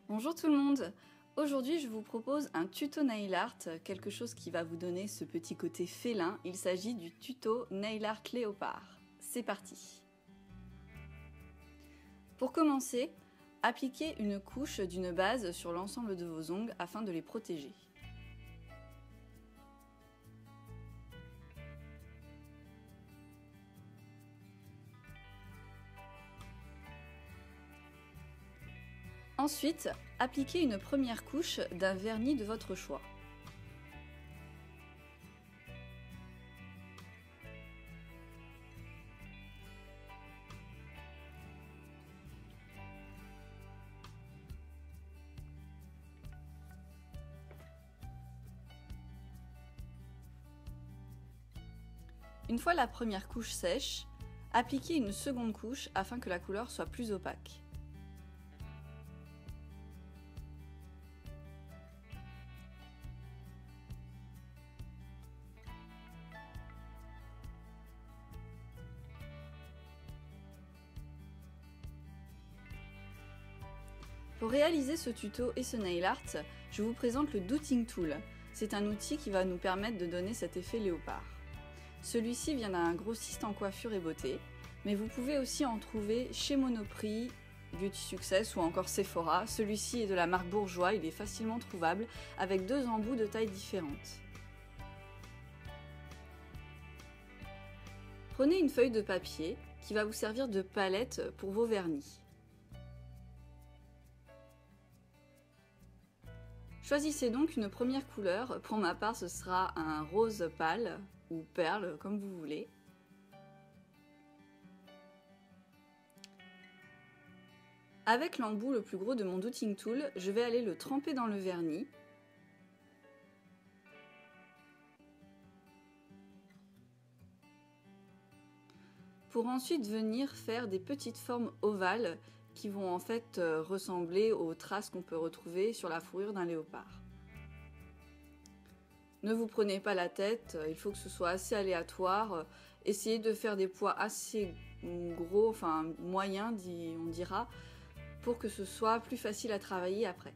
Bonjour tout le monde. Aujourd'hui je vous propose un tuto nail art, quelque chose qui va vous donner ce petit côté félin. Il s'agit du tuto nail art léopard. C'est parti. Pour commencer, appliquez une couche d'une base sur l'ensemble de vos ongles afin de les protéger. Ensuite, appliquez une première couche d'un vernis de votre choix. Une fois la première couche sèche, appliquez une seconde couche afin que la couleur soit plus opaque. Pour réaliser ce tuto et ce nail art, je vous présente le Dotting Tool. C'est un outil qui va nous permettre de donner cet effet léopard. Celui-ci vient d'un grossiste en coiffure et beauté, mais vous pouvez aussi en trouver chez Monoprix, Beauty Success ou encore Sephora. Celui-ci est de la marque Bourjois, il est facilement trouvable avec deux embouts de tailles différentes. Prenez une feuille de papier qui va vous servir de palette pour vos vernis. Choisissez donc une première couleur, pour ma part ce sera un rose pâle ou perle comme vous voulez. Avec l'embout le plus gros de mon Dotting Tool, je vais aller le tremper dans le vernis. Pour ensuite venir faire des petites formes ovales qui vont en fait ressembler aux traces qu'on peut retrouver sur la fourrure d'un léopard. Ne vous prenez pas la tête, il faut que ce soit assez aléatoire. Essayez de faire des poids assez gros, enfin moyens on dira, pour que ce soit plus facile à travailler après.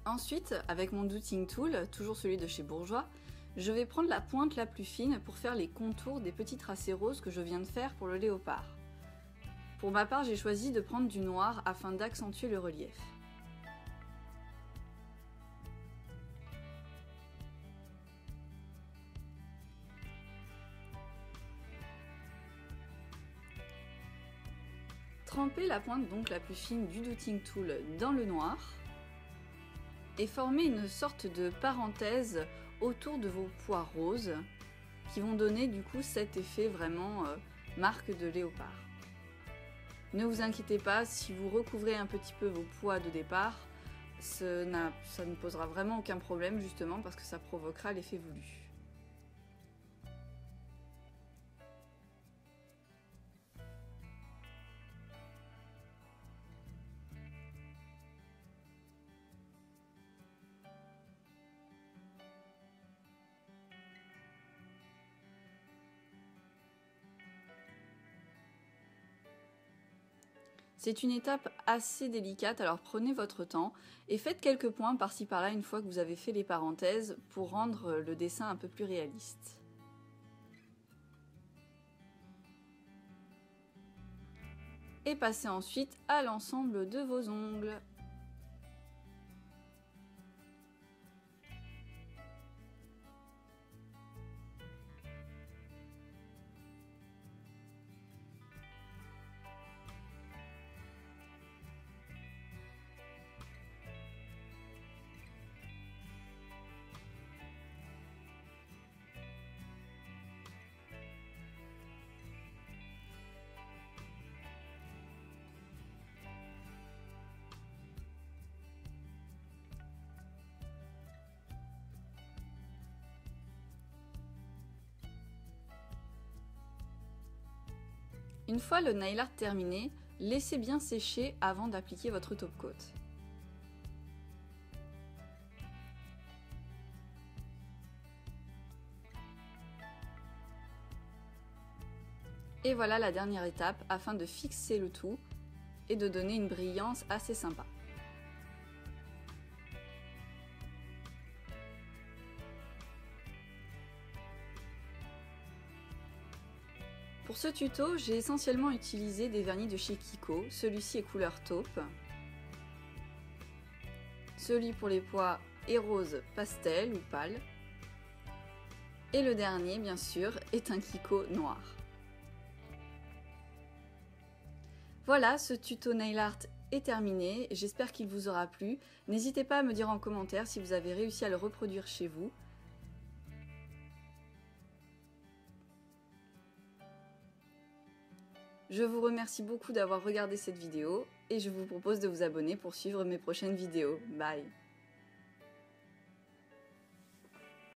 Ensuite, avec mon Dotting Tool, toujours celui de chez Bourjois, je vais prendre la pointe la plus fine pour faire les contours des petits tracés roses que je viens de faire pour le léopard. Pour ma part, j'ai choisi de prendre du noir afin d'accentuer le relief. Trempez la pointe donc la plus fine du Dotting Tool dans le noir et formez une sorte de parenthèse autour de vos pois roses qui vont donner du coup cet effet vraiment marque de léopard. Ne vous inquiétez pas, si vous recouvrez un petit peu vos pois de départ, ça ne posera vraiment aucun problème justement parce que ça provoquera l'effet voulu. C'est une étape assez délicate, alors prenez votre temps et faites quelques points par-ci par-là une fois que vous avez fait les parenthèses pour rendre le dessin un peu plus réaliste. Et passez ensuite à l'ensemble de vos ongles. Une fois le nail art terminé, laissez bien sécher avant d'appliquer votre top coat. Et voilà la dernière étape afin de fixer le tout et de donner une brillance assez sympa. Pour ce tuto, j'ai essentiellement utilisé des vernis de chez Kiko, celui-ci est couleur taupe. Celui pour les pois est rose pastel ou pâle. Et le dernier, bien sûr, est un Kiko noir. Voilà, ce tuto nail art est terminé, j'espère qu'il vous aura plu. N'hésitez pas à me dire en commentaire si vous avez réussi à le reproduire chez vous. Je vous remercie beaucoup d'avoir regardé cette vidéo et je vous propose de vous abonner pour suivre mes prochaines vidéos. Bye!